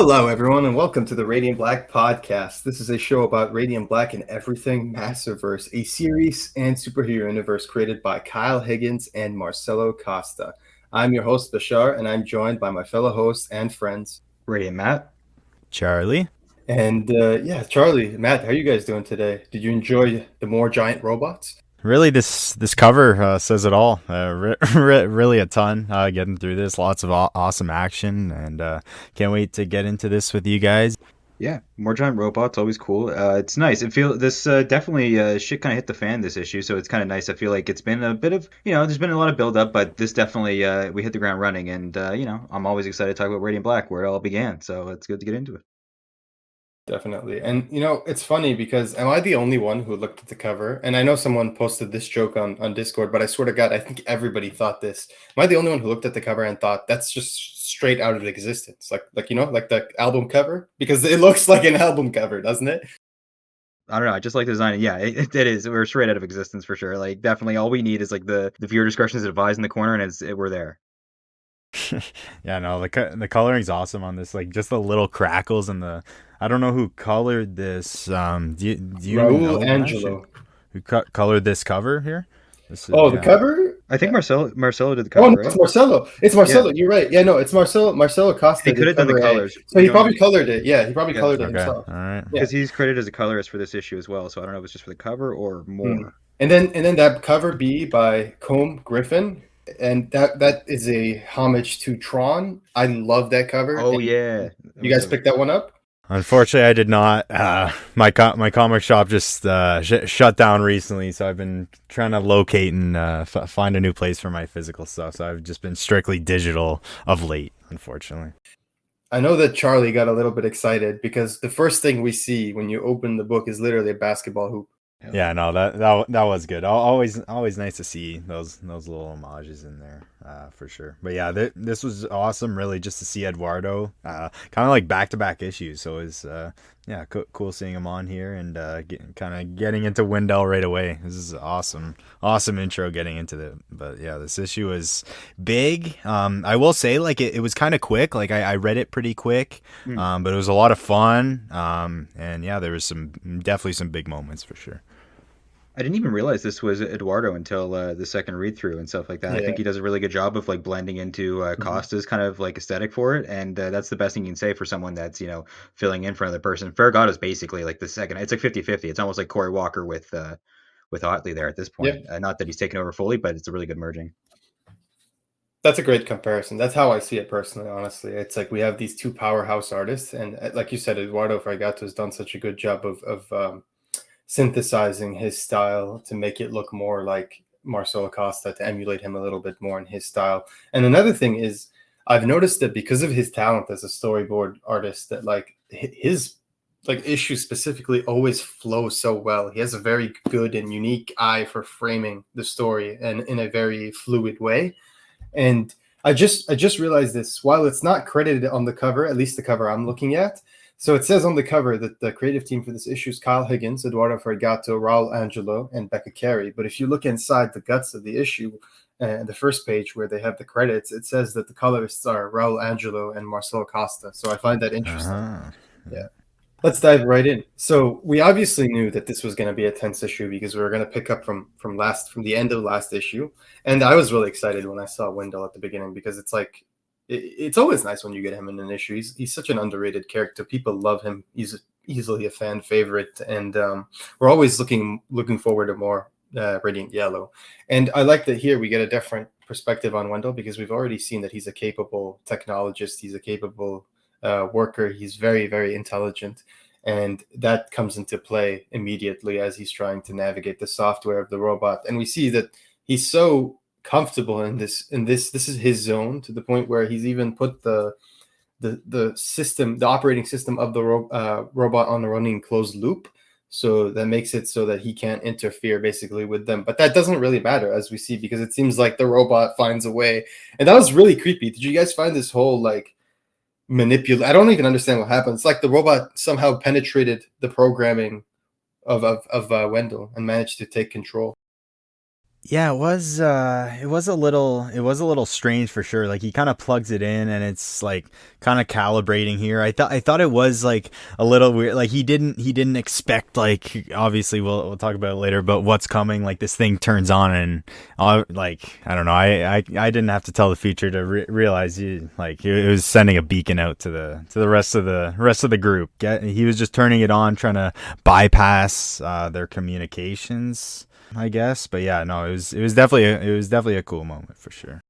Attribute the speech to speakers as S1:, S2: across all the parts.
S1: Hello, everyone, and welcome to the Radiant Black podcast. This is a show about Radiant Black and everything Massiveverse, a series and superhero universe created by Kyle Higgins and Marcelo Costa. I'm your host, Bashar, and I'm joined by my fellow hosts and friends.
S2: Ray and Matt.
S3: Charlie.
S1: And Charlie, Matt, how are you guys doing today? Did you enjoy the more giant robots?
S3: Really, this cover says it all. Really a ton getting through this. Lots of awesome action, and can't wait to get into this with you guys.
S2: Yeah, more giant robots, always cool. It's nice. It feel this definitely shit kind of hit the fan this issue, so it's kind of nice. I feel like it's been a bit of there's been a lot of build up, but this definitely we hit the ground running, and I'm always excited to talk about Radiant Black, where it all began. So it's good to get into it.
S1: Definitely. And it's funny because am I the only one who looked at the cover? And I know someone posted this joke on Discord, but I swear to God, I think everybody thought this. Am I the only one who looked at the cover and thought that's just straight out of existence? Like the album cover? Because it looks like an album cover, doesn't it?
S2: I don't know. I just like the design. Yeah, it is. We're straight out of existence for sure. Like definitely, all we need is like the viewer discretion is advised in the corner, and we're there.
S3: Yeah, no, the coloring's awesome on this. Like just the little crackles and the. I don't know who colored this. Do you know
S1: Raul Angelo.
S3: who colored this cover here? This is,
S1: Oh, the cover?
S2: I think Marcelo did the
S1: Oh,
S2: cover,
S1: no,
S2: right?
S1: it's Marcelo. It's Marcelo. You're right. Yeah, no, it's Marcelo Costa.
S2: He could have done the
S1: cover A.
S2: colors.
S1: So he probably colored it. Yeah, he probably
S2: Yeah.
S1: colored it
S3: Okay,
S1: himself.
S3: all right.
S1: Yeah.
S2: Because he's credited as a colorist for this issue as well, so I don't know if it's just for the cover or more.
S1: And then that cover B by Combe Griffin, and that is a homage to Tron. I love that cover.
S2: Oh
S1: And
S2: yeah,
S1: you guys picked that one up?
S3: Unfortunately, I did not. My comic shop just shut down recently, so I've been trying to locate and find a new place for my physical stuff. So I've just been strictly digital of late, unfortunately.
S1: I know that Charlie got a little bit excited because the first thing we see when you open the book is literally a basketball hoop.
S3: Yeah, no, that was good. Always nice to see those little homages in there, for sure. But yeah, this was awesome, really, just to see Eduardo, kind of like back-to-back issues. So it's cool seeing him on here and getting into Wendell right away. This is awesome intro getting into it. But yeah, this issue was big. I will say, like it was kind of quick. Like I read it pretty quick, but it was a lot of fun. And yeah, there was definitely some big moments for sure.
S2: I didn't even realize this was Eduardo until the second read through and stuff like that. I think he does a really good job of like blending into Costa's kind of like aesthetic for it, and that's the best thing you can say for someone that's filling in for another person. Farragut is basically like the second. It's like 50-50. It's almost like Corey Walker with Otley there at this point.
S1: Yep.
S2: Not that he's taken over fully, but it's a really good merging.
S1: That's a great comparison. That's how I see it personally, honestly. It's like we have these two powerhouse artists, and like you said, Eduardo Fragato has done such a good job of synthesizing his style to make it look more like Marcelo Costa, to emulate him a little bit more in his style. And another thing is, I've noticed that because of his talent as a storyboard artist, that like his like issues specifically always flow so well. He has a very good and unique eye for framing the story and in a very fluid way. And I just realized this while it's not credited on the cover, at least the cover I'm looking at. So it says on the cover that the creative team for this issue is Kyle Higgins, Eduardo Fregato, Raul Angelo, and Becca Carey. But if you look inside the guts of the issue, the first page where they have the credits, it says that the colorists are Raul Angelo and Marcelo Costa. So I find that interesting. Yeah. Let's dive right in. So we obviously knew that this was going to be a tense issue because we were going to pick up from the end of last issue, and I was really excited when I saw Wendell at the beginning because it's like it's always nice when you get him in an issue. He's such an underrated character. People love him. He's easily a fan favorite, and we're always looking forward to more Radiant Yellow. And I like that here we get a different perspective on Wendell because we've already seen that he's a capable technologist. He's a capable worker. He's very, very intelligent, and that comes into play immediately as he's trying to navigate the software of the robot. And we see that he's so comfortable in this this is his zone, to the point where he's even put the system, the operating system of the robot on a running closed loop, so that makes it so that he can't interfere basically with them. But that doesn't really matter, as we see, because it seems like the robot finds a way. And that was really creepy. Did you guys find this whole like I don't even understand what happened. It's like the robot somehow penetrated the programming of Wendell and managed to take control.
S3: Yeah, it was a little strange for sure. Like he kind of plugs it in and it's like kind of calibrating here. I thought it was like a little weird. Like he didn't expect, like, obviously we'll talk about it later, but what's coming, like this thing turns on and like I don't know. I didn't have to tell the feature to realize it was sending a beacon out to the rest of the group. He was just turning it on, trying to bypass their communications, I guess. But yeah, no, it was definitely a cool moment for sure.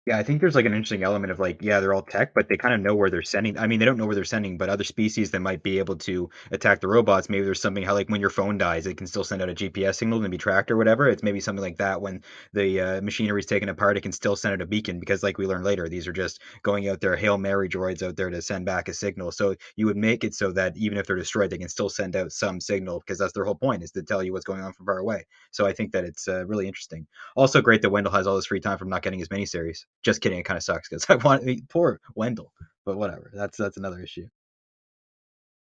S2: Yeah, I think there's like an interesting element of like, yeah, they're all tech, but they kind of know where they're sending. I mean, they don't know where they're sending, but other species that might be able to attack the robots, maybe there's something how like when your phone dies, it can still send out a GPS signal and be tracked or whatever. It's maybe something like that. When the machinery is taken apart, it can still send out a beacon because, like we learn later, these are just going out there, Hail Mary droids out there to send back a signal. So you would make it so that even if they're destroyed, they can still send out some signal because that's their whole point, is to tell you what's going on from far away. So I think that it's really interesting. Also great that Wendell has all this free time from not getting his miniseries. Just kidding, it kind of sucks because I mean, poor Wendell, but whatever. That's another issue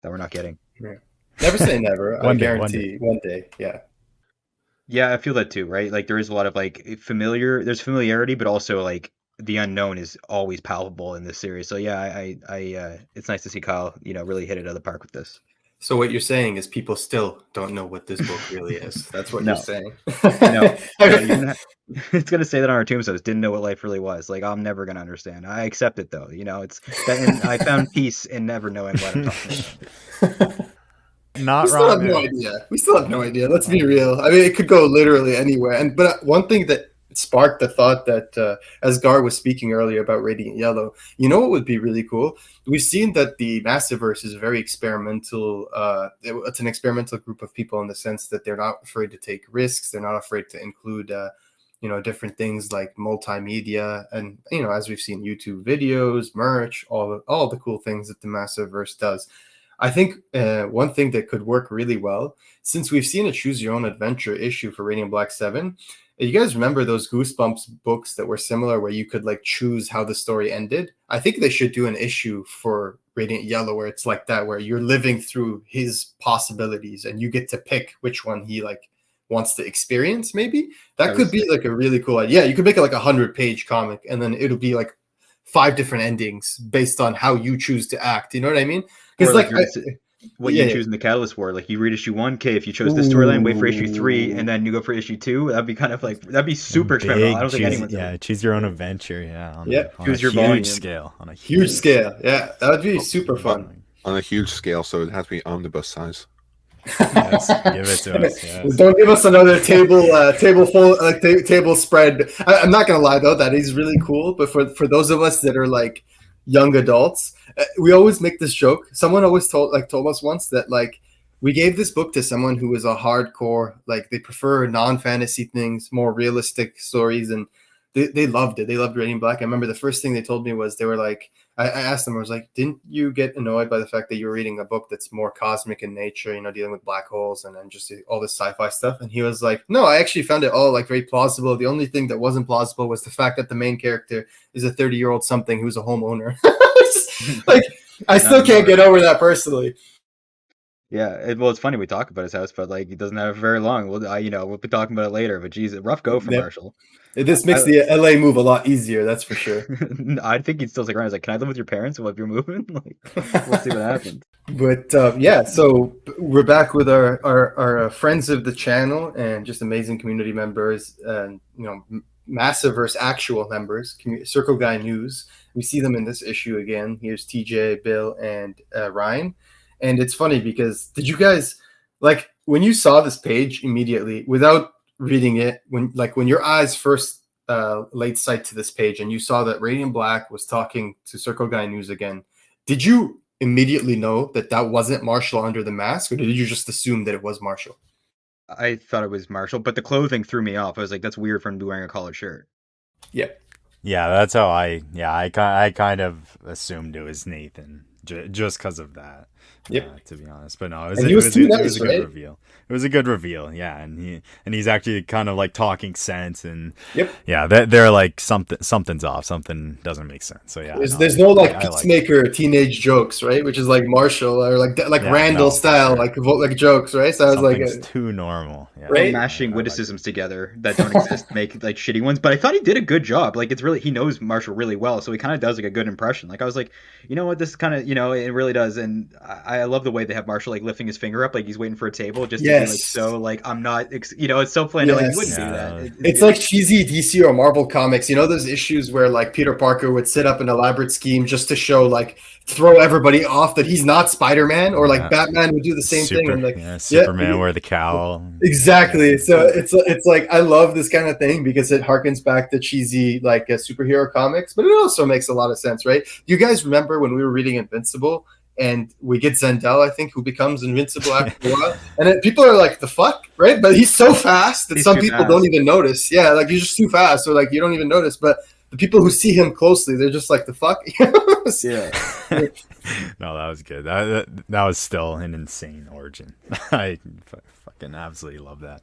S2: that we're not getting.
S1: Yeah. Never say never. I
S3: One day, one day.
S1: guarantee one day. Yeah.
S2: Yeah, I feel that too, right? Like there is a lot of like there's familiarity, but also like the unknown is always palpable in this series. So yeah, it's nice to see Kyle, really hit it out of the park with this.
S1: So what you're saying is people still don't know what this book really is. That's what you're
S2: No,
S1: saying.
S2: no, no. It's gonna say that on our tombstones. Didn't know what life really was. Like I'm never gonna understand. I accept it though. It's that, and I found peace in never knowing what I'm talking about.
S1: We
S3: Not
S1: still have
S3: wrong
S1: no
S3: there.
S1: idea. We still have no idea. Let's be
S3: Oh,
S1: real. I mean, it could go literally anywhere. But one thing that sparked the thought that as Gar was speaking earlier about Radiant Yellow, you know what would be really cool? We've seen that the Massiveverse is a very experimental. It's an experimental group of people in the sense that they're not afraid to take risks. They're not afraid to include. Different things like multimedia and as we've seen, YouTube videos, merch, all the cool things that the Massiveverse does. I think one thing that could work really well, since we've seen a choose your own adventure issue for Radiant Black 7, you guys remember those Goosebumps books that were similar where you could like choose how the story ended? I think they should do an issue for Radiant Yellow where it's like that, where you're living through his possibilities and you get to pick which one he like wants to experience. Maybe
S2: I
S1: that could
S2: was
S1: be like a really cool idea. Yeah, you could make it like 100-page comic and then it'll be like 5 different endings based on how you choose to act. You know what I mean?
S2: Or
S1: Because
S2: like what
S1: yeah,
S2: you
S1: yeah.
S2: choose in the Catalyst War. Like you read issue 1, okay, if you chose this storyline, wait for issue 3, and
S1: Ooh,
S2: then you go for issue 2. That'd be kind of like that'd be super experimental. I
S3: big
S2: don't think
S3: choose,
S2: anyone's ever.
S3: yeah, choose your own adventure. Yeah,
S1: yeah,
S3: on a
S2: Choose your
S3: huge
S2: volume.
S3: scale, on a
S1: huge
S3: huge scale.
S1: scale. Yeah, that would be
S4: Oh,
S1: super
S4: uh,
S1: fun.
S4: on a huge scale, so it has to be omnibus size.
S3: Yes, give it to us. Yes.
S1: Don't give us another table full like table spread. I'm not gonna lie though, that is really cool. But for those of us that are like young adults, we always make this joke. Someone always told us once that like we gave this book to someone who was a hardcore, like they prefer non-fantasy things, more realistic stories, and they loved it. They loved Radiant Black. I remember the first thing they told me was they were like, I asked them, I was like, didn't you get annoyed by the fact that you were reading a book that's more cosmic in nature, dealing with black holes and then just all this sci-fi stuff? And he was like, no, I actually found it all like very plausible. The only thing that wasn't plausible was the fact that the main character is a 30-year-old something who's a homeowner. Like, I
S2: Not
S1: still can't
S2: anymore.
S1: get over that personally.
S2: Yeah, well, it's funny we talk about his house, but like he doesn't have very long. We'll be talking about it later. But geez, a rough go for
S1: Yep.
S2: Marshall.
S1: This makes
S2: I,
S1: the LA move a lot easier, that's for sure.
S2: I think he'd still stick around. He's like, can I live with your parents while you're moving? Like, we'll see what happens.
S1: But yeah, so we're back with our friends of the channel and just amazing community members and Massiveverse actual members, Circle Guy News. We see them in this issue again. Here's TJ, Bill, and Ryan. And it's funny because did you guys like when you saw this page immediately without reading it, when your eyes first laid sight to this page and you saw that Radiant Black was talking to Circle Guy News again, did you immediately know that that wasn't Marshall under the mask, or did you just assume that it was Marshall?
S2: I thought it was Marshall, but the clothing threw me off. I was like, that's weird for him to be wearing a collared shirt.
S1: Yeah.
S3: Yeah, that's how I kind of assumed it was Nathan just because of that.
S1: Yep.
S3: To be honest. But no,
S1: And he was too
S3: it was
S1: nice,
S3: a good
S1: right?
S3: reveal. It was a good reveal, yeah. And he's actually kind of like talking sense, and
S1: Yep.
S3: yeah, they're like something's off, something doesn't make sense. So yeah,
S1: There's no like
S3: I like it.
S1: peacemaker teenage jokes, right? Which is like Marshall or like
S3: Yeah,
S1: Randall
S3: no, for
S1: style,
S3: sure.
S1: like jokes, right? So I was like,
S3: Something's too normal. Yeah,
S2: Or
S1: right?
S2: mashing
S3: I like
S2: witticisms together that don't exist to make like shitty ones. But I thought he did a good job. Like it's really he knows Marshall really well, so he kind of does like a good impression. Like I was like, you know what, this kind of it really does. And I love the way they have Marshall like lifting his finger up, like he's waiting for a table, just to be like
S1: Yes.
S2: so like I'm not, it's so plain. Like you wouldn't
S1: Yes.
S2: do
S3: Yeah,
S2: that. It's
S1: It's
S2: good.
S1: like cheesy DC or Marvel comics. You know those issues where like Peter Parker would set up an elaborate scheme just to show like throw everybody off that he's not Spider-Man, or like
S3: yeah.
S1: Batman would do the same thing and like yeah,
S3: Superman wear the cowl.
S1: exactly.
S3: Yeah,
S1: So it's like I love this kind of thing because it harkens back to cheesy like superhero comics, but it also makes a lot of sense, right? You guys remember when we were reading Invincible and we get Zendel, I think, who becomes invincible after a while, and then people are like, "The fuck," right? But he's so fast that
S2: He's
S1: some
S2: too
S1: people
S2: fast.
S1: don't even notice. Yeah, like he's just too fast, so like you don't even notice. But the people who see him closely, they're just like, "The fuck."
S2: Yeah.
S3: No, that was good. That was still an insane origin. I fucking absolutely love that.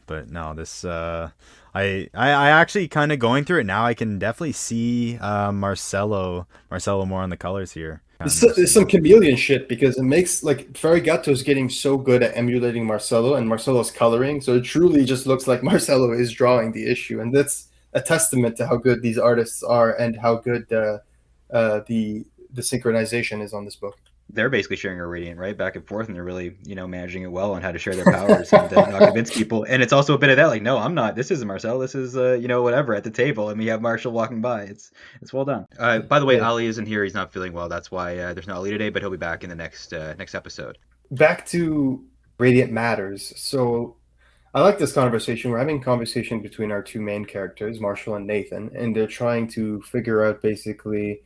S3: But no, this I actually kind of going through it now. I can definitely see Marcelo more on the colors here.
S1: There's some chameleon shit because it makes like Ferrigato's getting so good at emulating Marcelo and Marcelo's coloring, so it truly just looks like Marcelo is drawing the issue, and that's a testament to how good these artists are and how good the synchronization is on this book.
S2: They're basically sharing a radiant, right, back and forth, and they're really, managing it well on how to share their powers and not convince people. And it's also a bit of that, like, no, I'm not. This isn't Marcel. This is, whatever at the table, and we have Marshall walking by. It's well done. By the way,
S1: Yeah.
S2: Ali isn't here. He's not feeling well. That's why there's no Ali today, but he'll be back in the next episode.
S1: Back to Radiant Matters. So I like this conversation. We're having a conversation between our two main characters, Marshall and Nathan, and they're trying to figure out basically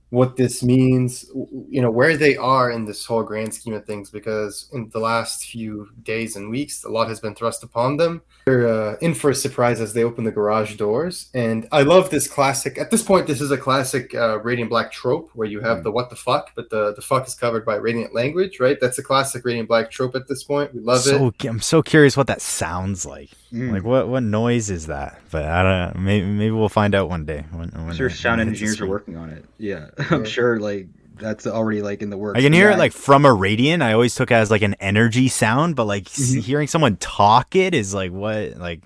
S1: what this means, where they are in this whole grand scheme of things, because in the last few days and weeks, a lot has been thrust upon them. They're in for a surprise as they open the garage doors. And I love this classic. At this point, this is a classic Radiant Black trope where you have the what the fuck, but the fuck is covered by Radiant language, right? That's a classic Radiant Black trope at this point. We love it.
S3: I'm so curious what that sounds like. Like what noise is that? But I don't know. Maybe we'll find out one day.
S2: I'm sure sound engineers are working on it. Yeah, I'm sure like that's already like in the works.
S3: I can hear it like from a radiant. I always took it as like an energy sound, but like hearing someone talk it is like what, like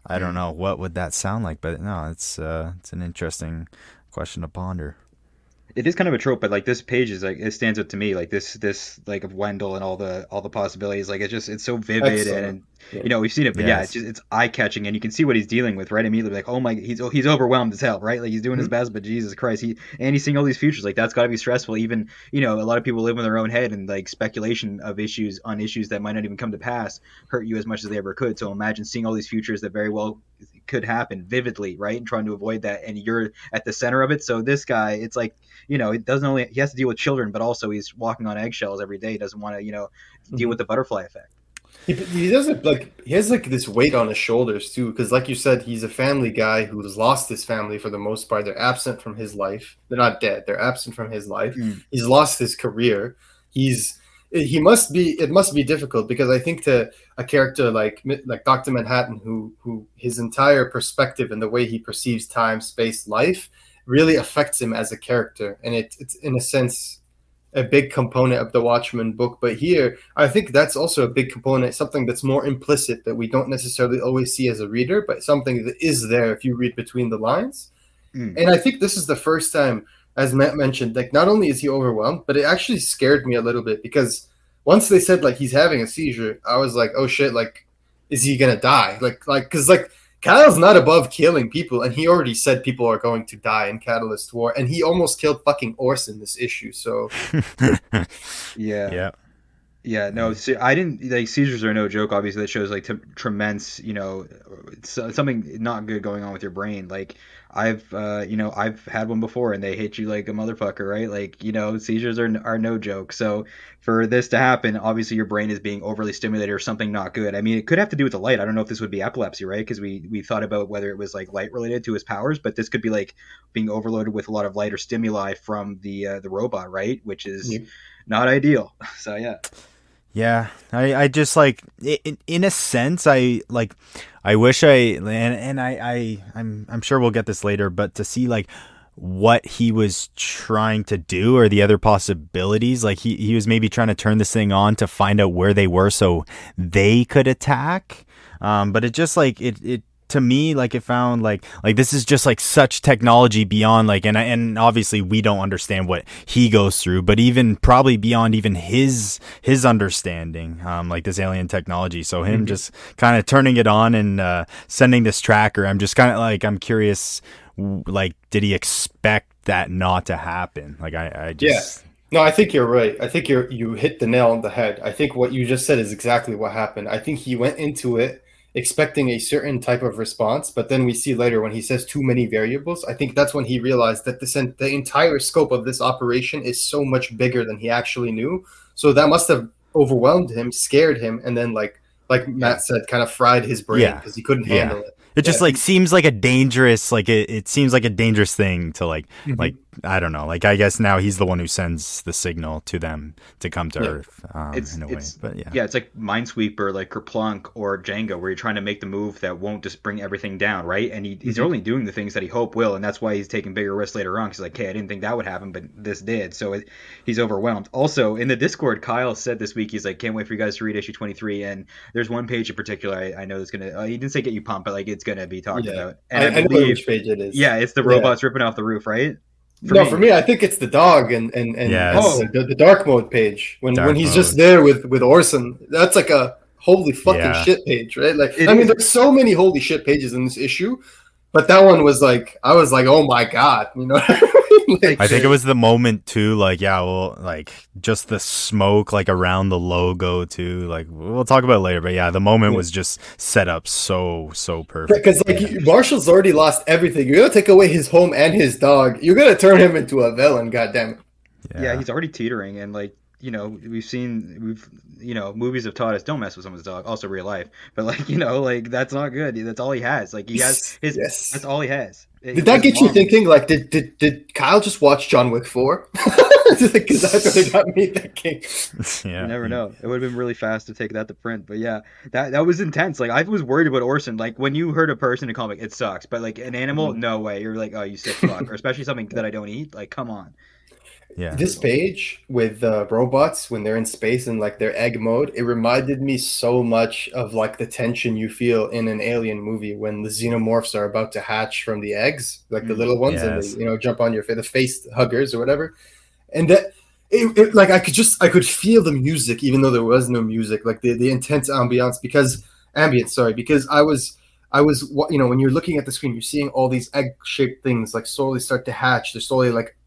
S3: I don't know what would that sound like. But no, it's an interesting question to ponder.
S2: It is kind of a trope, but like this page is like it stands out to me, like this like of Wendell and all the possibilities. Like it's so vivid.
S1: Excellent.
S2: And we've seen it, but
S3: Yes.
S2: it's eye catching, and you can see what he's dealing with right immediately. Like, oh my, he's overwhelmed as hell, right? Like he's doing his best, but Jesus Christ, he's seeing all these futures. Like that's got to be stressful. Even a lot of people live in their own head, and like speculation of issues that might not even come to pass hurt you as much as they ever could. So imagine seeing all these futures that very well could happen vividly, right? And trying to avoid that, and you're at the center of it. So this guy, it's like, it doesn't only he has to deal with children, but also he's walking on eggshells every day. He doesn't want to deal with the butterfly effect.
S1: He doesn't he has like this weight on his shoulders too, because like you said, he's a family guy who's lost his family for the most part. They're absent from his life. They're not dead. They're absent from his life. He's lost his career. It must be difficult, because I think to a character like Dr. Manhattan, who his entire perspective and the way he perceives time, space, life really affects him as a character, and it's in a sense a big component of the Watchmen book. But here, I think that's also a big component, something that's more implicit that we don't necessarily always see as a reader, but something that is there if you read between the lines. And I think this is the first time, as Matt mentioned, like not only is he overwhelmed, but it actually scared me a little bit, because once they said like he's having a seizure, I was like, oh shit, like is he gonna die? Because Kyle's not above killing people, and he already said people are going to die in Catalyst War, and he almost killed fucking Orson this issue. So
S2: Yeah. No, see, I didn't like seizures are no joke. Obviously, that shows like tremendous, something not good going on with your brain. Like I've had one before, and they hit you like a motherfucker, right? Like seizures are no joke. So for this to happen, obviously your brain is being overly stimulated or something not good. I mean, it could have to do with the light. I don't know if this would be epilepsy, right? Because we thought about whether it was like light related to his powers, but this could be like being overloaded with a lot of light or stimuli from the robot, right? Which is not ideal. So yeah.
S3: Yeah, I just like in a sense I wish I'm sure we'll get this later, but to see like what he was trying to do or the other possibilities, like he was maybe trying to turn this thing on to find out where they were so they could attack. But it just like it to me like it found like this is just like such technology beyond like and obviously we don't understand what he goes through, but even probably beyond even his understanding, like this alien technology. So him just kind of turning it on and sending this tracker, I'm just kind of like I'm curious, like did he expect that not to happen? Like I just
S1: No, I think you're right. I think you hit the nail on the head. I think what you just said is exactly what happened. I think he went into it expecting a certain type of response, but then we see later when he says too many variables, I think that's when he realized that the entire scope of this operation is so much bigger than he actually knew. So that must have overwhelmed him, scared him, and then like
S2: Yeah.
S1: Matt said, kind of fried his brain
S3: yeah
S1: because he couldn't
S3: yeah
S1: handle it.
S3: it
S1: Yeah,
S3: just like seems like a dangerous like it seems like a dangerous thing to like
S1: mhm.
S3: I don't know, like I guess now he's the one who sends the signal to them to come to
S1: Yeah.
S3: Earth,
S2: It's
S3: in a way,
S2: it's
S3: but yeah.
S2: yeah, it's like Minesweeper, like Kerplunk or Jenga, where you're trying to make the move that won't just bring everything down, right? And he's
S1: Mhm.
S2: only doing the things that he hope will, and that's why he's taking bigger risks later on. Because like, hey, I didn't think that would happen, but this did, so he's overwhelmed. Also, in the Discord, Kyle said this week he's like, can't wait for you guys to read issue 23, and there's one page in particular I know that's gonna. He didn't say get you pumped, but like it's gonna be talked
S1: Yeah,
S2: about, and I
S1: I know
S2: believe,
S1: which page it is.
S2: yeah, it's the
S1: Yeah.
S2: robots ripping off the roof, right? For
S1: No, for
S2: me.
S1: me, I think it's the dog and
S3: Yes,
S2: Oh,
S1: the dark mode page when
S3: dark
S1: he's just
S3: mode,
S1: there with Orson. That's like a holy fucking
S3: yeah.
S1: shit page, right? Like,
S2: it
S1: I mean,
S2: is.
S1: there's so many holy shit pages in this issue, but that one was like, I was like, oh my god, you know? What I mean?
S2: Like
S3: I think it
S2: the
S3: was the moment too, like yeah, well, like just the smoke like around the logo too. Like we'll talk about it later, but yeah, the moment was just set up so
S1: Because
S3: perfectly.
S1: like
S3: Yeah,
S1: Marshall's already lost everything. You're gonna take away his home and his dog. You're gonna turn him into a villain. Goddamn it!
S2: yeah,
S3: yeah,
S2: he's already teetering, and like we've movies have taught us don't mess with someone's dog. Also real life, but like like that's not good. That's all he has. Like he has his. That's
S1: Yes.
S2: all he has.
S1: Did that
S2: His
S1: get you
S2: mom.
S1: thinking? Like, did Kyle just watch John Wick 4? Because that's what it got me thinking.
S2: You
S3: yeah.
S2: never know. It would have been really fast to take that to print, but yeah, that was intense. Like I was worried about Orson. Like when you heard a person in a comic, it sucks, but like an animal, no way. You're like, oh, you sick fuck, or especially something that I don't eat. Like, come on,
S3: Yeah.
S1: This
S2: brutal.
S1: page with robots when they're in space and like their egg mode, it reminded me so much of like the tension you feel in an alien movie when the xenomorphs are about to hatch from the eggs, like the
S2: Mm.
S1: little ones, and they
S3: Yes.
S1: jump on your face, the face huggers or whatever. And that like I could feel the music even though there was no music, like the intense ambience, sorry, because I was when you're looking at the screen, you're seeing all these egg shaped things like slowly start to hatch. They're slowly like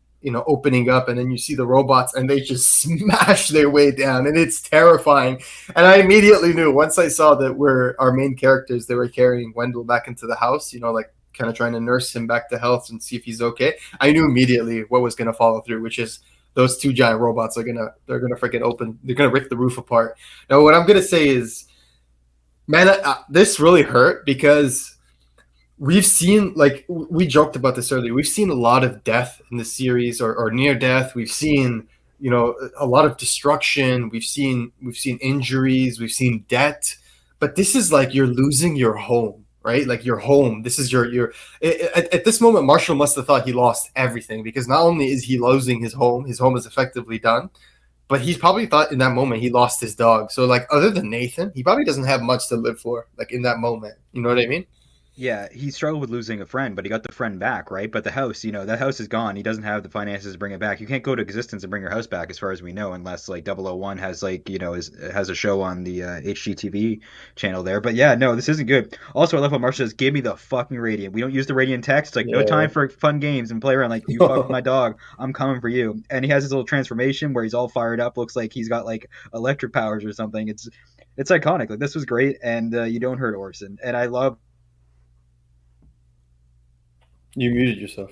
S1: opening up, and then you see the robots and they just smash their way down, and it's terrifying. And I immediately knew once I saw that we're our main characters, they were carrying Wendell back into the house, like kind of trying to nurse him back to health and see if he's okay. I knew immediately what was going to follow through, which is those two giant robots they're gonna freaking open, they're gonna rip the roof apart. Now what I'm gonna say is, man, this really hurt because we've seen, like we joked about this earlier, we've seen a lot of death in the series, or near death. We've seen a lot of destruction. We've seen injuries, we've seen debt, but this is like you're losing your home, right? Like your home, this is your at this moment Marshall must have thought he lost everything, because not only is he losing his home is effectively done, but he's probably thought in that moment he lost his dog. So like other than Nathan, he probably doesn't have much to live for, like in that moment, you know what I mean?
S2: Yeah, he struggled with losing a friend, but he got the friend back, right? But the house, that house is gone. He doesn't have the finances to bring it back. You can't go to existence and bring your house back, as far as we know, unless like 001 has like has a show on the HGTV channel there. But yeah, no, this isn't good. Also, I love how Marsha says, "Give me the fucking radiant." We don't use the radiant text. It's like no
S1: Yeah.
S2: time for fun games and play around. Like you fuck with my dog, I'm coming for you. And he has his little transformation where he's all fired up. Looks like he's got like electric powers or something. It's iconic. Like this was great, and you don't hurt Orson. And I love.
S1: You muted yourself.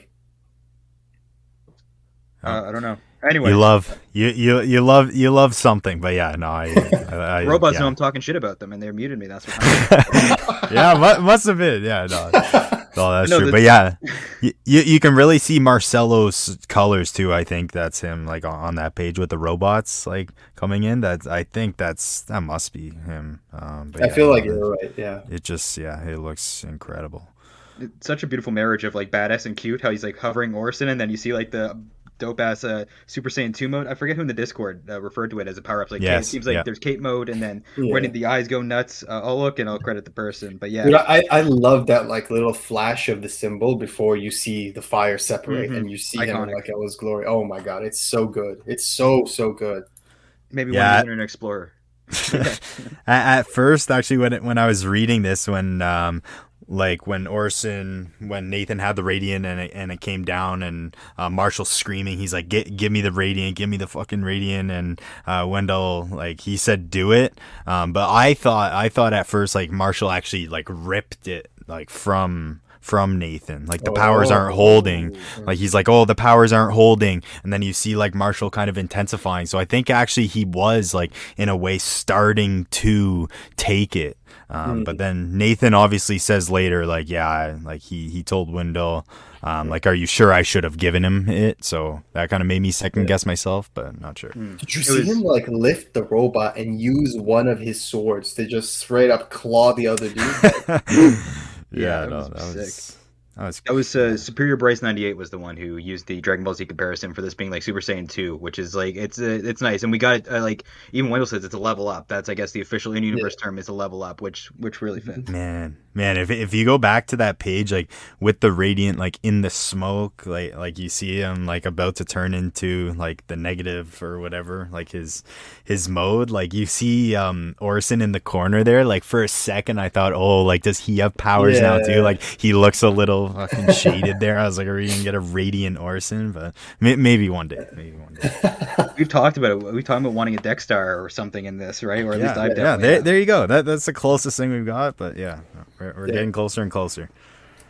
S3: Oh.
S2: I don't know. Anyway,
S3: you love something, but yeah, no,
S2: robots know
S3: yeah.
S2: I'm talking shit about them, and they muted me. That's what.
S3: Yeah, must have been. Yeah, no, that's
S2: No,
S3: true. But yeah, you can really see Marcelo's colors too. I think that's him, like on that page with the robots like coming in. I think that must be him. But
S1: I
S3: yeah,
S1: feel
S3: no,
S1: like you're right. Yeah.
S3: it looks incredible.
S2: It's such a beautiful marriage of like badass and cute. How he's like hovering Orson, and then you see like the dope ass Super Saiyan 2 mode. I forget who in the Discord referred to it as a power up. Like it
S3: Yes,
S2: seems like
S3: yeah.
S2: there's Cape mode, and then
S1: Yeah.
S2: when the eyes go nuts, I'll look and I'll credit the person. But yeah,
S1: Dude, I love that like little flash of the symbol before you see the fire separate and you see him in
S2: Iconic.
S1: like all his glory. Oh my god, it's so good. It's so good.
S2: Maybe one
S3: Yeah.
S2: of these Internet Explorer.
S3: At first, actually, when I was reading this, when Nathan had the radiant and it came down and Marshall's screaming, he's like, give me the radiant, give me the fucking radiant, and Wendell, like, he said do it, but I thought at first like Marshall actually like ripped it like from Nathan, like the powers aren't holding, like he's like, oh, the powers aren't holding, and then you see like Marshall kind of intensifying, so I think actually he was like in a way starting to take it. But then Nathan obviously says later, like, yeah, like he told Wendell, like, are you sure I should have given him it? So that kind of made me second guess myself, but not sure.
S1: Did you see him like lift the robot and use one of his swords to just straight up claw the other dude?
S3: Yeah,
S2: that
S3: no,
S2: was
S3: that
S2: sick.
S3: was
S2: That was Superior Bryce 98 was the one who used the Dragon Ball Z comparison for this being like Super Saiyan 2, which is like it's nice, and we got like even Wendell says it's a level up. That's I guess the official in universe term is a level up, which really fits.
S3: Man, if you go back to that page, like with the radiant, like in the smoke, like you see him like about to turn into like the negative or whatever, like his mode, like you see Orson in the corner there, like for a second I thought, oh, like does he have powers now too? Like he looks a little fucking shaded there. I was like, are we gonna get a radiant Orson? But maybe one day.
S2: We've talked about it. We talked about wanting a Deck Star or something in this, right? Or at least I've definitely.
S3: There you go. That's the closest thing we've got. But yeah, we're getting closer and closer.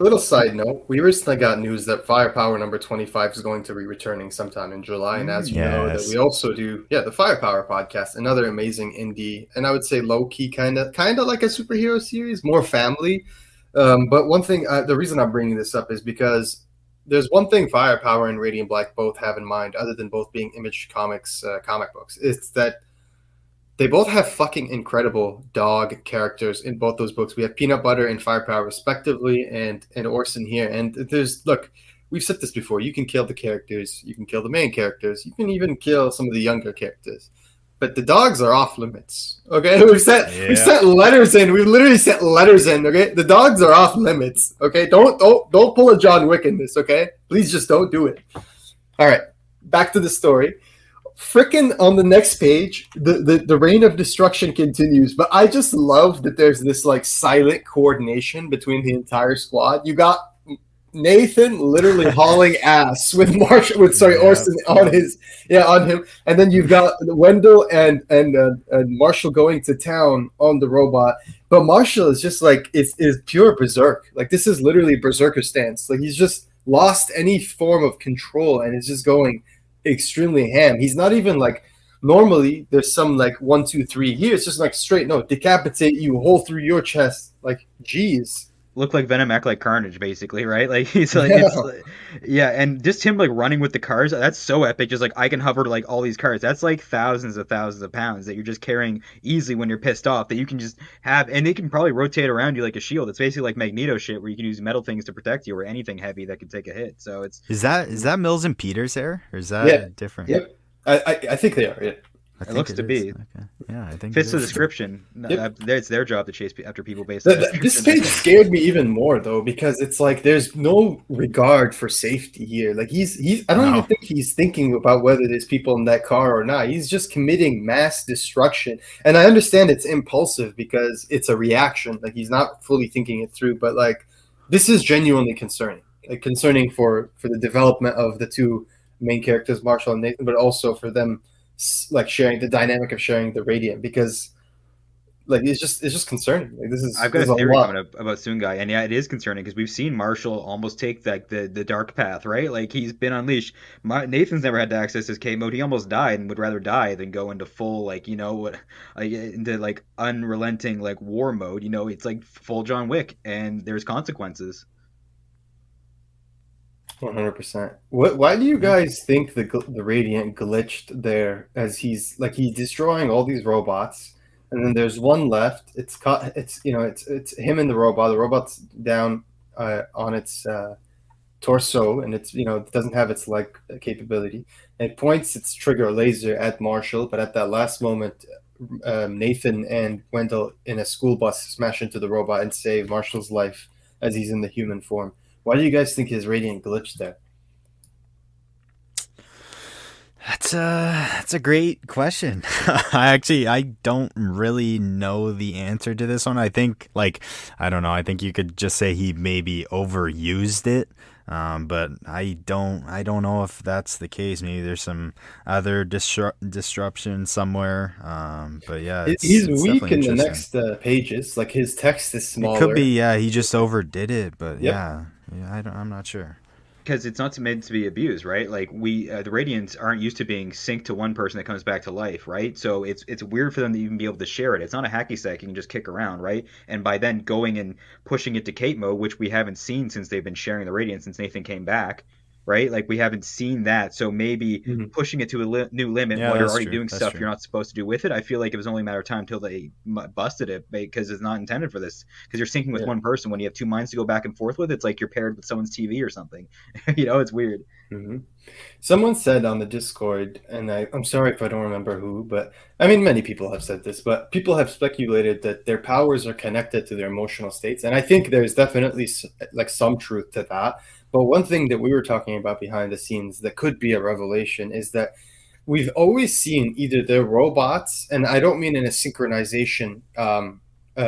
S1: Little side note, we recently got news that Firepower number 25 is going to be returning sometime in July. And as you know, that we also do, the Firepower podcast, another amazing indie, and I would say low-key kind of like a superhero series, more family. But one thing, the reason I'm bringing this up is because there's one thing Firepower and Radiant Black both have in mind, other than both being Image Comics comic books. It's that they both have fucking incredible dog characters in both those books. We have Peanut Butter and Firepower respectively, and Orson here. And look, we've said this before. You can kill the characters. You can kill the main characters. You can even kill some of the younger characters. But the dogs are off limits. Okay, we sent letters in. We literally sent letters in. Okay, the dogs are off limits. Okay, don't pull a John Wick in this. Okay, please just don't do it. All right, back to the story. Frickin' on the next page, the reign of destruction continues. But I just love that there's this like silent coordination between the entire squad. You got Nathan literally hauling ass with Orson on him, and then you've got Wendell and Marshall going to town on the robot. But Marshall is just like is pure berserk. Like this is literally berserker stance. Like he's just lost any form of control and is just going extremely ham. He's not even like normally there's some like 1, 2, 3 here. It's just like straight decapitate you, hole through your chest. Like geez.
S2: Look like Venom, act like Carnage, basically, right? Like he's like, and just him like running with the cars. That's so epic. Just like I can hover like all these cars. That's like thousands of pounds that you're just carrying easily when you're pissed off. That you can just have, and they can probably rotate around you like a shield. It's basically like Magneto shit, where you can use metal things to protect you or anything heavy that could take a hit. So it's
S3: is that Mills and Peters there, or is that different?
S1: Yeah, I think they are. Yeah.
S2: It looks to be.
S3: Okay. Yeah, I think
S2: fits the description.
S1: Yep.
S2: It's their job to chase after people based on
S1: this page scared me even more though, because it's like there's no regard for safety here. Like he's I don't even think he's thinking about whether there's people in that car or not. He's just committing mass destruction. And I understand it's impulsive because it's a reaction. Like he's not fully thinking it through, but like this is genuinely concerning. Like concerning for the development of the two main characters, Marshall and Nathan, but also for them like sharing the dynamic of sharing the radiant, because Like it's just concerning. Like
S2: I've got
S1: this
S2: a
S1: is a
S2: theory
S1: lot.
S2: coming up about Soongai, and yeah, it is concerning because we've seen Marshall almost take like the dark path, right? Like he's been unleashed. Nathan's never had to access his K mode. He almost died and would rather die than go into full like what into like unrelenting like war mode. It's like full John Wick, and there's consequences.
S1: 100%. What? Why do you
S3: Yeah.
S1: guys think the Radiant glitched there as he's destroying all these robots, and then there's one left. It's caught. It's him and the robot. The robot's down on its torso, and it doesn't have its leg capability. And it points its trigger laser at Marshall, but at that last moment, Nathan and Wendell in a school bus smash into the robot and save Marshall's life as he's in the human form. Why do you guys think his radiant glitched there?
S3: That's a great question. I don't really know the answer to this one. I think I don't know. I think you could just say he maybe overused it. But I don't know if that's the case. Maybe there's some other disruption somewhere. But yeah,
S1: He's
S3: it's
S1: weak
S3: definitely
S1: in the
S3: interesting.
S1: next pages. Like his text is
S3: It could
S1: smaller.
S3: be, yeah, he just overdid it, but
S1: Yep.
S3: yeah, I'm not sure.
S2: Because it's not meant to be abused, right? Like the Radiants aren't used to being synced to one person that comes back to life, right? So it's weird for them to even be able to share it. It's not a hacky sack you can just kick around, right? And by then going and pushing it to Kate mode, which we haven't seen since they've been sharing the Radiant since Nathan came back, right? Like we haven't seen that. So maybe
S1: Mhm.
S2: pushing it to a new limit
S3: Yeah,
S2: while you're
S3: that's
S2: already
S3: true.
S2: doing
S3: That's
S2: stuff
S3: true.
S2: you're not supposed to do with it. I feel like it was only a matter of time until they busted it because it's not intended for this. Because you're syncing with
S1: Yeah.
S2: one person when you have two minds to go back and forth with. It's like you're paired with someone's TV or something. It's weird.
S1: Hmm. Someone said on the Discord, and I'm sorry if I don't remember who, but I mean, many people have said this, but people have speculated that their powers are connected to their emotional states. And I think there's definitely like some truth to that. But one thing that we were talking about behind the scenes that could be a revelation is that we've always seen either their robots, and I don't mean in a synchronization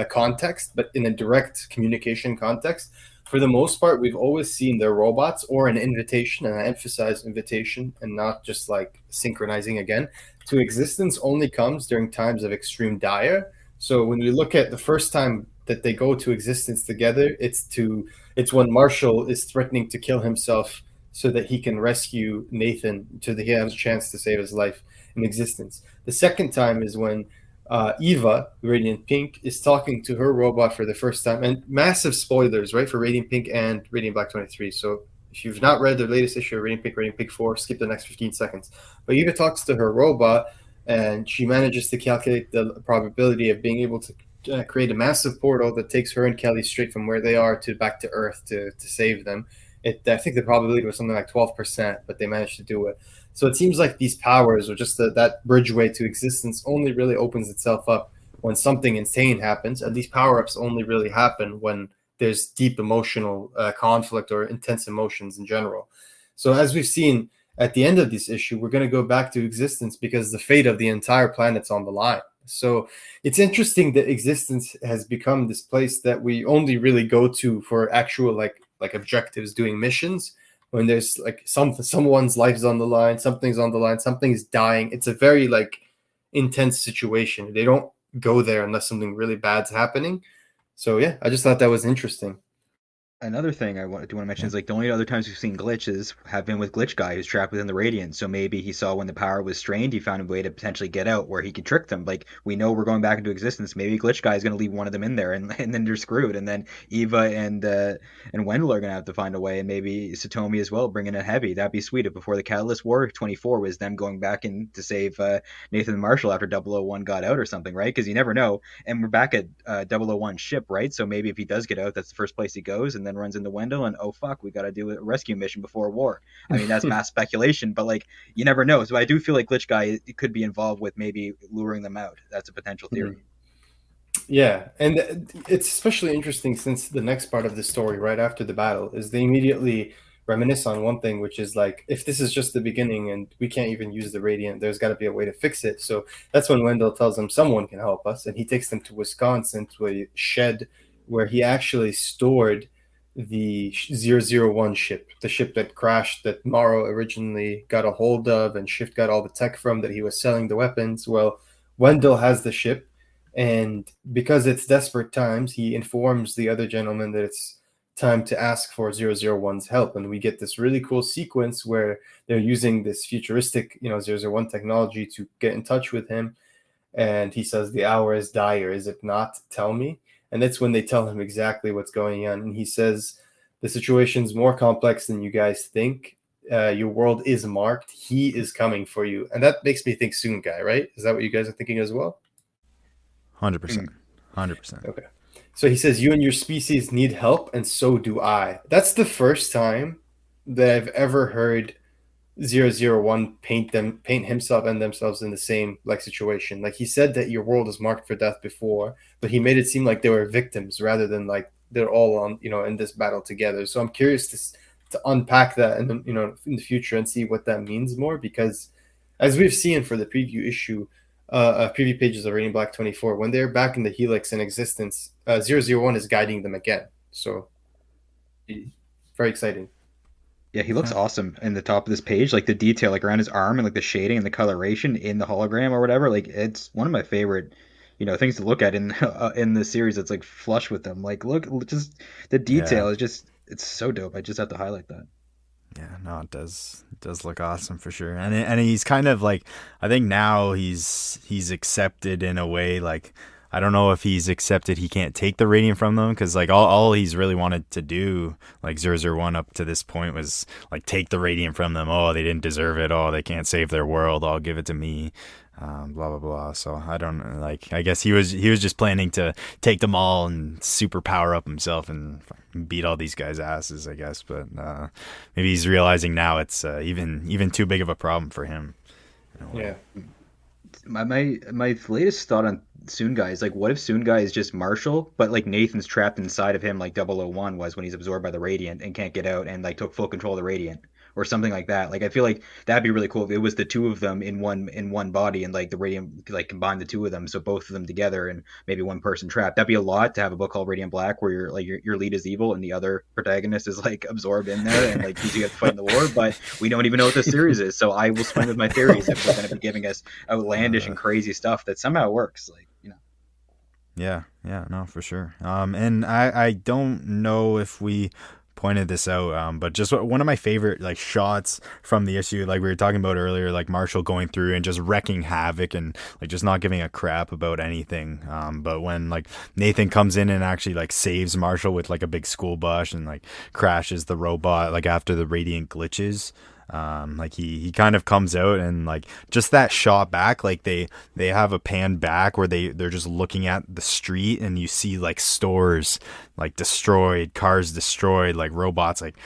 S1: context, but in a direct communication context. For the most part, we've always seen their robots or an invitation, and I emphasize invitation and not just like synchronizing again, to existence only comes during times of extreme dire. So when we look at the first time that they go to existence together, it's when Marshall is threatening to kill himself so that he can rescue Nathan so that he has a chance to save his life in existence. The second time is when Eva, Radiant Pink, is talking to her robot for the first time. And massive spoilers, right, for Radiant Pink and Radiant Black 23. So if you've not read the latest issue of Radiant Pink 4, skip the next 15 seconds. But Eva talks to her robot, and she manages to calculate the probability of being able to create a massive portal that takes her and Kelly straight from where they are to back to Earth to save them. I think the probability was something like 12%, but they managed to do it. So it seems like these powers, or just that bridgeway to existence, only really opens itself up when something insane happens. And these power ups only really happen when there's deep emotional conflict or intense emotions in general. So as we've seen at the end of this issue, we're going to go back to existence because the fate of the entire planet's on the line. So it's interesting that existence has become this place that we only really go to for actual like objectives, doing missions, when there's like someone's life is on the line, something's on the line, something's dying. It's a very like intense situation. They don't go there unless something really bad's happening. So yeah, I just thought that was interesting.
S2: Another thing I do want to mention is like the only other times we've seen glitches have been with Glitch Guy, who's trapped within the Radiant. So maybe he saw when the power was strained, he found a way to potentially get out where he could trick them. Like we know we're going back into existence. Maybe Glitch Guy is going to leave one of them in there, and then they're screwed. And then Eva and Wendell are going to have to find a way, and maybe Satomi as well, bringing in Heavy. That'd be sweet. If before the Catalyst War 24 was them going back in to save Nathan and Marshall after 001 got out or something, right? Because you never know. And we're back at 001's ship, right? So maybe if he does get out, that's the first place he goes, and then runs into Wendell, and oh fuck, we got to do a rescue mission before war. I mean, that's mass speculation, but like you never know. So I do feel like Glitch Guy could be involved with maybe luring them out. That's a potential theory.
S1: Yeah, and it's especially interesting since the next part of the story, right after the battle, is they immediately reminisce on one thing, which is like, if this is just the beginning and we can't even use the radiant, there's got to be a way to fix it. So that's when Wendell tells them someone can help us, and he takes them to Wisconsin to a shed where he actually stored the zero zero 001 ship, the ship that crashed that Morrow originally got a hold of and Shift got all the tech from, that he was selling the weapons. Well, Wendell has the ship, And because it's desperate times, he informs the other gentleman that it's time to ask for 001's help. And we get this really cool sequence where they're using this futuristic, 001 technology to get in touch with him. And he says, "The hour is dire, is it not? Tell me." And that's when they tell him exactly what's going on. And he says, "The situation's more complex than you guys think. Your world is marked. He is coming for you." And that makes me think Soon Guy, right? Is that what you guys are thinking as well?
S3: 100%. 100%.
S1: Okay. So he says, "You and your species need help, and so do I." That's the first time that I've ever heard 001 paint himself and themselves in the same like situation. Like he said that your world is marked for death before, but he made it seem like they were victims rather than like they're all on in this battle together. So I'm curious to unpack that and in the future and see what that means more, because as we've seen for the preview issue, preview pages of Radiant Black 24, when they're back in the Helix in existence, 001 is guiding them again. So very exciting.
S2: Yeah, he looks awesome in the top of this page, like the detail, like around his arm and like the shading and the coloration in the hologram or whatever. Like it's one of my favorite, things to look at in the series. That's like flush with them. Like look, just the detail
S3: Yeah.
S2: is just it's so dope. I just have to highlight that.
S3: Yeah, no, it does look awesome for sure, and he's kind of like, I think now he's accepted in a way, like I don't know if he's accepted he can't take the radiant from them, because like all he's really wanted to do, like 001 up to this point, was like take the radiant from them. Oh, they didn't deserve it. Oh, they can't save their world. I'll give it to me. Blah blah blah. So I don't know, like, I guess he was just planning to take them all and super power up himself and beat all these guys' asses, I guess. But maybe he's realizing now it's even too big of a problem for him.
S1: Yeah.
S2: My latest thought on Soon Guy is like, what if Soon Guy is just Marshall, but like Nathan's trapped inside of him, like 001 was when he's absorbed by the Radiant and can't get out, and like took full control of the Radiant or something like that. Like I feel like that'd be really cool if it was the two of them in one body, and like the Radiant like combined the two of them, so both of them together, and maybe one person trapped. That'd be a lot to have a book called Radiant Black where your lead is evil and the other protagonist is like absorbed in there, and like you have to fight in the war. But we don't even know what this series is, so I will swing with my theories if they're going to be giving us outlandish and crazy stuff that somehow works. Like,
S3: Yeah, no, for sure. And I don't know if we pointed this out, but just one of my favorite like shots from the issue, like we were talking about earlier, like Marshall going through and just wrecking havoc and like just not giving a crap about anything. But when like Nathan comes in and actually like saves Marshall with like a big school bus and like crashes the robot like after the radiant glitches. Like he kind of comes out and like just that shot back, like they have a pan back where they're just looking at the street and you see like stores like destroyed, cars destroyed, like robots like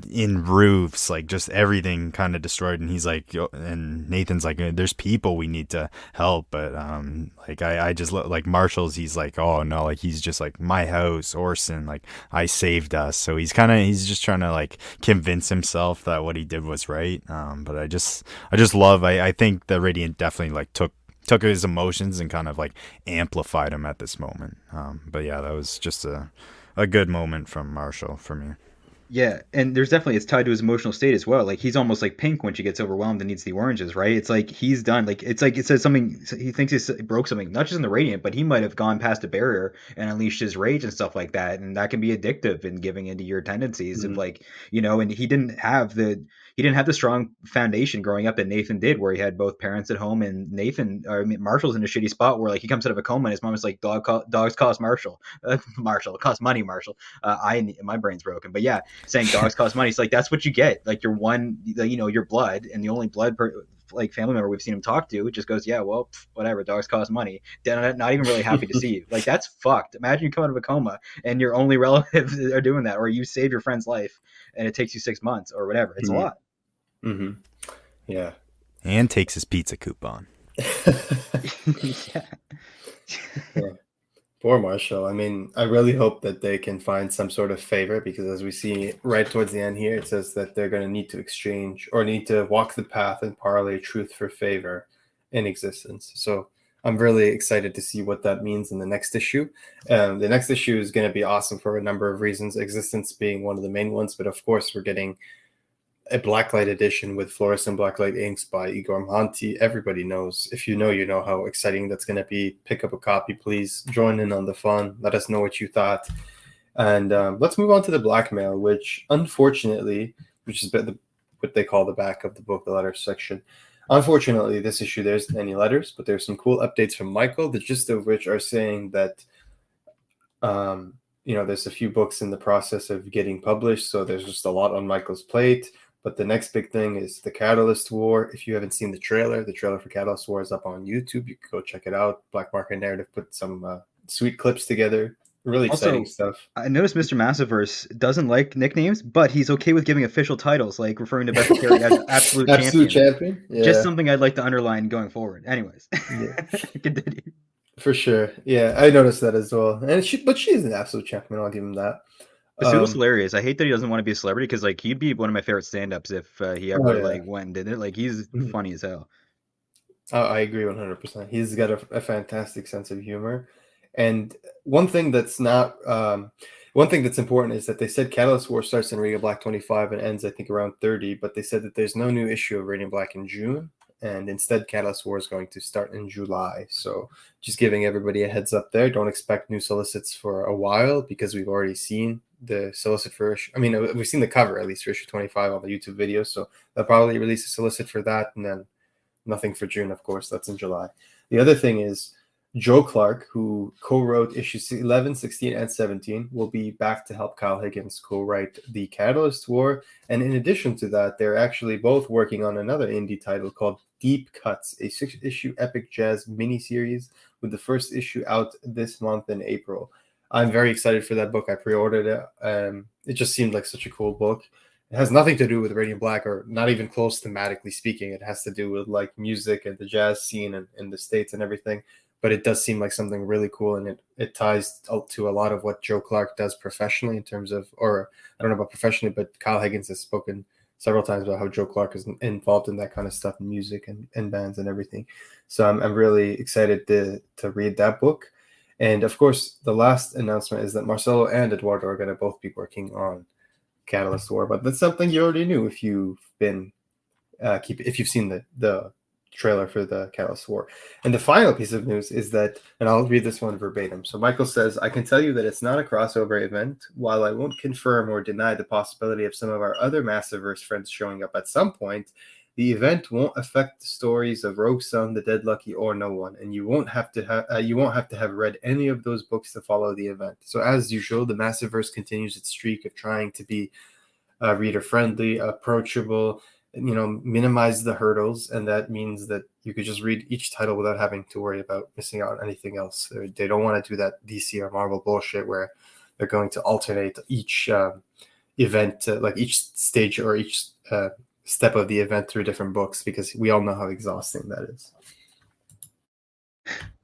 S3: in roofs, like just everything kind of destroyed. And he's like, and Nathan's like, there's people we need to help, but like I just like Marshall's, he's like, oh no, like he's just like, my house, Orson, like I saved us. So he's just trying to like convince himself that what he did was right. But I just love, I think the Radiant definitely like took his emotions and kind of like amplified him at this moment. But yeah, that was just a good moment from Marshall for me.
S2: yeah, and there's definitely, it's tied to his emotional state as well. Like he's almost like Pink when she gets overwhelmed and needs the oranges, right? It's like he's done. Like it's like it says something. He thinks he broke something, not just in the Radiant, but he might have gone past a barrier and unleashed his rage and stuff like that, and that can be addictive in giving into your tendencies of like And he didn't have the strong foundation growing up that Nathan did, where he had both parents at home, and Marshall's in a shitty spot where like he comes out of a coma and his mom is like, dogs cost Marshall, Marshall, it costs money, Marshall. My brain's broken, but yeah, saying dogs cost money. It's like that's what you get. Like your blood, and the only like family member we've seen him talk to just goes, yeah, well, whatever, dogs cost money. They're not even really happy to see you. Like that's fucked. Imagine you come out of a coma and your only relatives are doing that, or you save your friend's life and it takes you 6 months or whatever. It's a lot.
S1: Mm-hmm. Yeah.
S3: And takes his pizza coupon.
S2: Yeah.
S1: Yeah. Poor Marshall. I mean, I really hope that they can find some sort of favor, because as we see right towards the end here, it says that they're going to need to exchange or need to walk the path and parlay truth for favor in existence. So I'm really excited to see what that means in the next issue. The next issue is going to be awesome for a number of reasons, existence being one of the main ones. But of course, we're getting a blacklight edition with fluorescent blacklight inks by Igor Monti. Everybody knows. If you know how exciting that's going to be. Pick up a copy, please. Join in on the fun. Let us know what you thought. And let's move on to the blackmail, which unfortunately, which is what they call the back of the book, the letters section. Unfortunately, this issue, there isn't any letters, but there's some cool updates from Michael, the gist of which are saying that there's a few books in the process of getting published, so there's just a lot on Michael's plate. But the next big thing is the Catalyst War. If you haven't seen the trailer for Catalyst War is up on YouTube. You can go check it out. Black Market Narrative put some sweet clips together. Really exciting stuff.
S2: I noticed Mr. Massiveverse doesn't like nicknames, but he's okay with giving official titles, like referring to Bashar as absolute champion. Yeah. Just something I'd like to underline going forward. Anyways, continue.
S1: For sure. Yeah, I noticed that as well. But she is an absolute champion. I'll give him that.
S2: The suit was hilarious. I hate that he doesn't want to be a celebrity because, like, he'd be one of my favorite stand-ups if he ever went and did it. Like, he's funny as hell.
S1: I agree 100%. He's got a fantastic sense of humor. And one thing that's important is that they said Catalyst War starts in Radiant Black 25 and ends, I think, around 30. But they said that there's no new issue of Radiant Black in June. And instead, Catalyst War is going to start in July. So just giving everybody a heads up there. Don't expect new solicits for a while because we've already seen the solicit for issue. I mean, we've seen the cover at least for issue 25 on the YouTube video. So they'll probably release a solicit for that. And then nothing for June, of course. That's in July. The other thing is Joe Clark, who co-wrote issues 11, 16, and 17, will be back to help Kyle Higgins co-write the Catalyst War. And in addition to that, they're actually both working on another indie title called Deep Cuts, a 6-issue epic jazz miniseries with the first issue out this month in April. I'm very excited for that book. I pre-ordered it. It just seemed like such a cool book. It has nothing to do with Radiant Black, or not even close thematically speaking. It has to do with like music and the jazz scene in the States and everything. But it does seem like something really cool, and it ties to a lot of what Joe Clark does professionally in terms of, or I don't know about professionally, but Kyle Higgins has spoken several times about how Joe Clark is involved in that kind of stuff in music and bands and everything. So I'm really excited to read that book. And of course, the last announcement is that Marcelo and Eduardo are going to both be working on Catalyst War, but that's something you already knew if you've been if you've seen the trailer for the Catalyst War. And the final piece of news is that, and I'll read this one verbatim. So Michael says, I can tell you that it's not a crossover event. While I won't confirm or deny the possibility of some of our other Massiveverse friends showing up at some point, the event won't affect the stories of Rogue Sun, The Dead Lucky, or No One, and you won't have to have read any of those books to follow the event. So as usual, the Massiveverse continues its streak of trying to be reader friendly, approachable, minimize the hurdles, and that means that you could just read each title without having to worry about missing out on anything else. They don't want to do that DC or Marvel bullshit where they're going to alternate each event, like each stage or each step of the event through different books, because we all know how exhausting that is.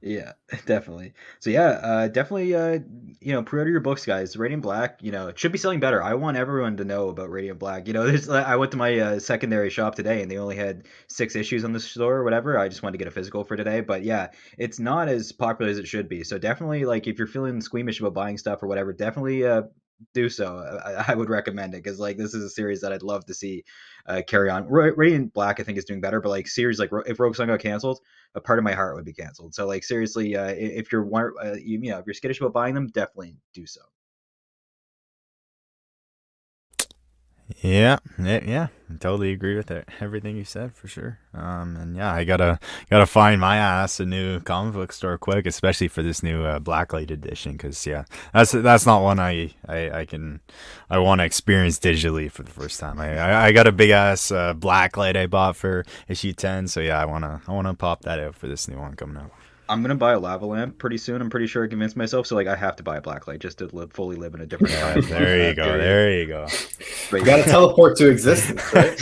S2: Yeah, definitely. So yeah, definitely pre-order your books, guys. Radiant Black, it should be selling better. I want everyone to know about Radiant Black. I went to my secondary shop today and they only had 6 issues on the store or whatever. I just wanted to get a physical for today, but yeah, it's not as popular as it should be. So definitely, like, if you're feeling squeamish about buying stuff or whatever, definitely do so. I would recommend it because, like, this is a series that I'd love to see carry on. Radiant Black, I think, is doing better, but like series like if Rogue Sun got canceled, a part of my heart would be canceled. So, like, seriously, if you're if you're skittish about buying them, definitely do so.
S3: Yeah, I totally agree with it. Everything you said, for sure. And yeah, I gotta find my ass a new comic book store quick, especially for this new Blacklight edition, because yeah, that's not one I want to experience digitally for the first time. I got a big ass Blacklight I bought for issue 10, so yeah, I wanna pop that out for this new one coming out.
S2: I'm gonna buy a lava lamp pretty soon. I'm pretty sure I convinced myself. So, like, I have to buy a blacklight just to fully live in a different time.
S3: There you go.
S1: You gotta teleport to existence, right?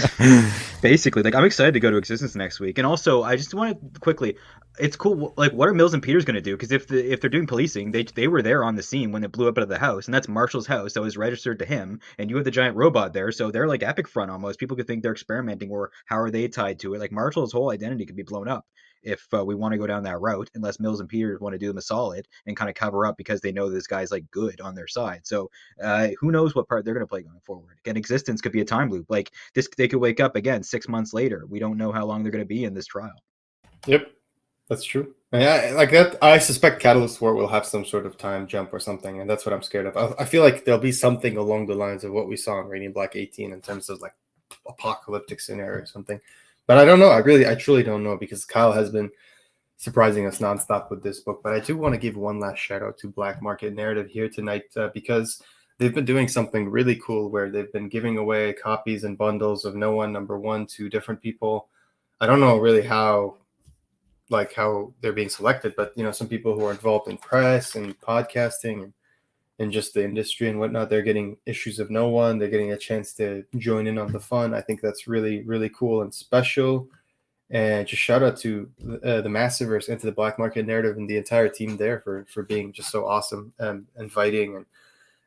S2: Basically, like, I'm excited to go to existence next week. And also, I just want to quickly, it's cool. Like, what are Mills and Peters gonna do? Because if they're doing policing, they were there on the scene when it blew up out of the house, and that's Marshall's house that was registered to him. And you have the giant robot there, so they're like Epic Front almost. People could think they're experimenting, or how are they tied to it? Like, Marshall's whole identity could be blown up. if we want to go down that route, unless Mills and Peters want to do them a solid and kind of cover up because they know this guy's like good on their side. So who knows what part they're going to play going forward. Again, existence could be a time loop. Like this, they could wake up again 6 months later. We don't know how long they're going to be in this trial.
S1: Yep, that's true. And like that, I suspect Catalyst War will have some sort of time jump or something, and that's what I'm scared of. I feel like there'll be something along the lines of what we saw in Radiant Black 18 in terms of like apocalyptic scenario or something. But I don't know. I truly don't know, because Kyle has been surprising us nonstop with this book. But I do want to give one last shout out to Black Market Narrative here tonight, because they've been doing something really cool where they've been giving away copies and bundles of No One #1 to different people. I don't know really how they're being selected, but some people who are involved in press and podcasting and just the industry and whatnot, they're getting issues of No One. They're getting a chance to join in on the fun. I think that's really, really cool and special. And just shout out to the Massiveverse and to the Black Market Narrative and the entire team there for being just so awesome and inviting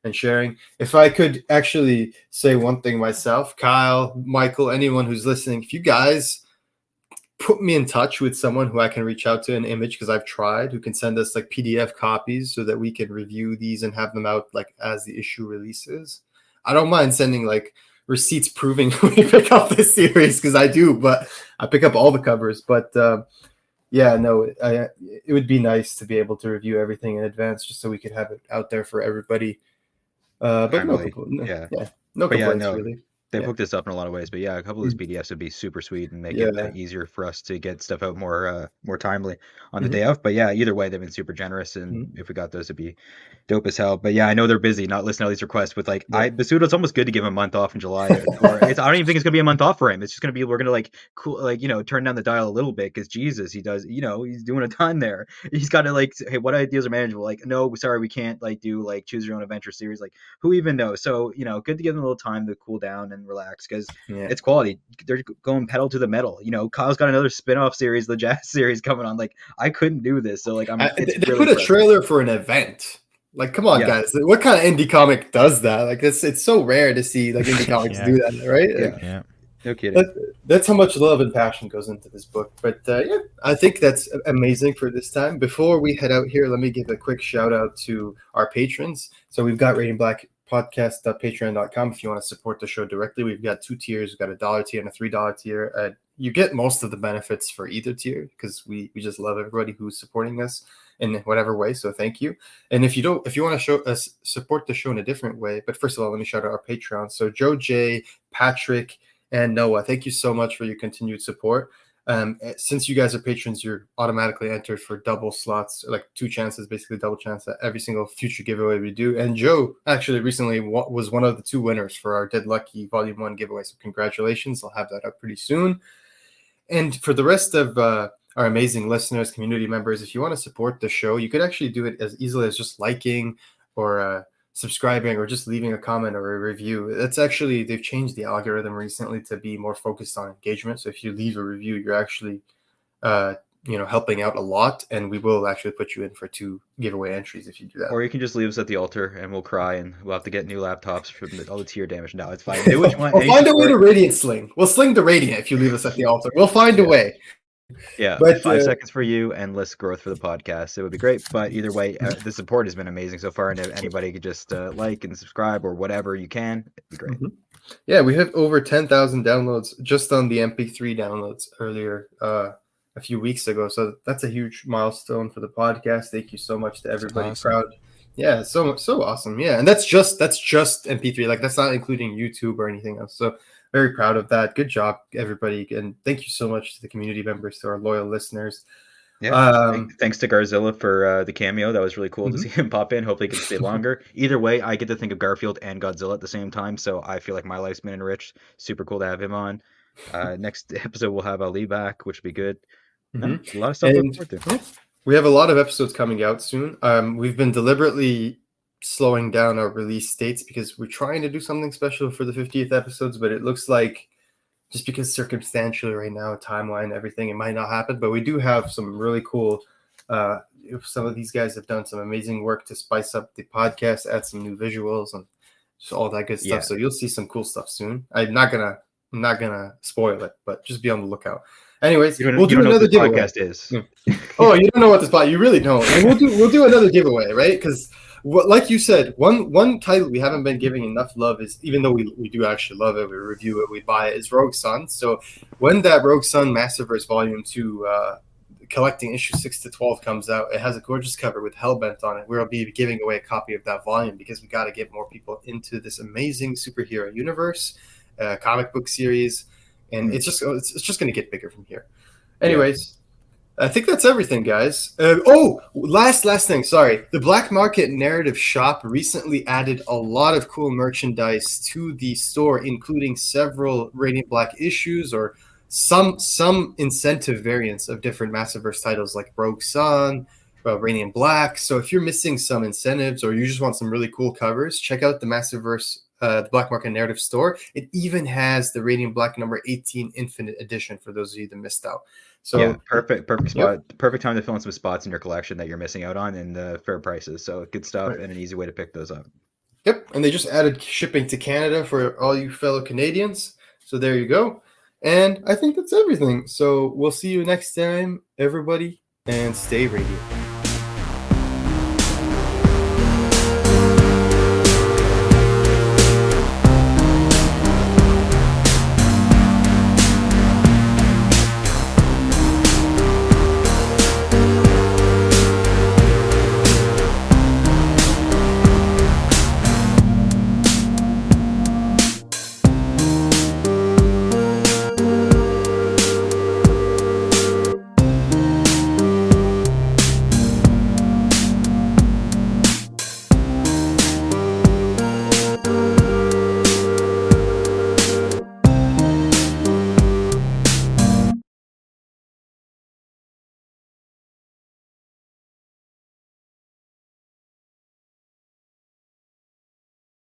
S1: and sharing. If I could actually say one thing myself, Kyle, Michael, anyone who's listening, if you guys put me in touch with someone who I can reach out to an image, because I've tried, who can send us like PDF copies so that we can review these and have them out like as the issue releases. I don't mind sending like receipts proving we pick up this series, because I do, but I pick up all the covers. But yeah, no, it would be nice to be able to review everything in advance just so we could have it out there for everybody. But
S2: Timely.
S1: no complaints really.
S2: They've hooked us up in a lot of ways, but yeah, a couple of these PDFs would be super sweet and make it easier for us to get stuff out more timely on the day of. But yeah, either way, they've been super generous, and if we got those, it'd be dope as hell. But yeah, I know they're busy, not listening to all these requests. With like, Basuto, it's almost good to give him a month off in July. I don't even think it's gonna be a month off for him. It's just gonna be, we're gonna like turn down the dial a little bit, because Jesus, he does, he's doing a ton there. He's got to like, hey, what ideas are manageable? Like, no, sorry, we can't like do like choose your own adventure series. Like, who even knows? So good to give them a little time to cool down and relax, because it's quality. They're going pedal to the metal. Kyle's got another spin-off series, the Jazz series, coming on. Like, I couldn't do this, so like
S1: they really put a trailer for an event. Like, come on, guys! What kind of indie comic does that? Like, it's so rare to see like indie comics do that, right?
S2: Yeah. No kidding.
S1: That's how much love and passion goes into this book. But I think that's amazing for this time. Before we head out here, let me give a quick shout out to our patrons. So we've got Radiant Black podcast.patreon.com if you want to support the show directly. We've got 2 tiers. We've got a $1 tier and a $3 tier. You get most of the benefits for either tier, because we just love everybody who's supporting us in whatever way. So thank you. And if you want to support the show in a different way, but first of all, let me shout out our Patreon. So Joe J, Patrick, and Noah, thank you so much for your continued support. Since you guys are patrons, you're automatically entered for double slots, like 2 chances, basically double chance at every single future giveaway we do. And Joe actually recently was one of the 2 winners for our Dead Lucky Volume 1 giveaway. So congratulations. I'll have that up pretty soon. And for the rest of our amazing listeners, community members, if you want to support the show, you could actually do it as easily as just liking or subscribing or just leaving a comment or a review. That's actually, they've changed the algorithm recently to be more focused on engagement. So if you leave a review, you're actually helping out a lot, and we will actually put you in for 2 giveaway entries if you do that.
S2: Or you can just leave us at the altar and we'll cry, and we'll have to get new laptops from all the tier damage. No, it's fine. Do what you want.
S1: We'll find a way to Radiant sling. We'll sling the Radiant if you leave us at the altar. We'll find a way.
S2: Yeah, but 5 seconds for you, endless growth for the podcast. It would be great. But either way, the support has been amazing so far, and if anybody could just like and subscribe or whatever you can, it'd be great.
S1: Yeah, we have over 10,000 downloads just on the MP3 downloads earlier a few weeks ago. So that's a huge milestone for the podcast. Thank you so much to everybody.
S3: Awesome.
S1: Proud. Yeah, so awesome. Yeah, and that's just MP3. Like, that's not including YouTube or anything else. So very proud of that. Good job, everybody. And thank you so much to the community members, to our loyal listeners.
S2: Yeah. Thanks to Garzilla for the cameo. That was really cool to see him pop in. Hopefully he can stay longer. Either way, I get to think of Garfield and Godzilla at the same time. So I feel like my life's been enriched. Super cool to have him on. Next episode, we'll have Ali back, which will be good. No, a lot of stuff to look forward to.
S1: We have a lot of episodes coming out soon. We've been deliberately slowing down our release dates because we're trying to do something special for the 50th episodes, but it looks like just because circumstantially right now, timeline, everything, it might not happen. But we do have some really cool, some of these guys have done some amazing work to spice up the podcast, add some new visuals and just all that good stuff.
S2: Yeah.
S1: So you'll see some cool stuff soon. I'm not gonna spoil it, but just be on the lookout. Anyways,
S2: You don't,
S1: we'll
S2: you
S1: do
S2: don't know what
S1: another
S2: this
S1: giveaway.
S2: podcast is.
S1: Oh, you don't know what this plot? You really don't. And we'll do another giveaway, right? Because like you said, one title we haven't been giving enough love is, even though we do actually love it, we review it, we buy it, is Rogue Sun. So when that Rogue Sun Massiveverse Volume 2 collecting issue 6 to 12 comes out, it has a gorgeous cover with Hellbent on it. We'll be giving away a copy of that volume because we got to get more people into this amazing superhero universe, comic book series, and it's just going to get bigger from here. Anyways. I think that's everything, guys. Last thing. Sorry. The Black Market Narrative Shop recently added a lot of cool merchandise to the store, including several Radiant Black issues or some incentive variants of different Massiveverse titles like Rogue Sun, Radiant Black. So if you're missing some incentives or you just want some really cool covers, check out the Massiveverse, the Black Market Narrative store. It even has the Radiant Black number 18 Infinite Edition for those of you that missed out. So
S2: yeah, perfect spot, perfect time to fill in some spots in your collection that you're missing out on, and fair prices. So good stuff, right. And an easy way to pick those up.
S1: Yep, and they just added shipping to Canada for all you fellow Canadians. So there you go. And I think that's everything. So we'll see you next time, everybody, and stay radiant.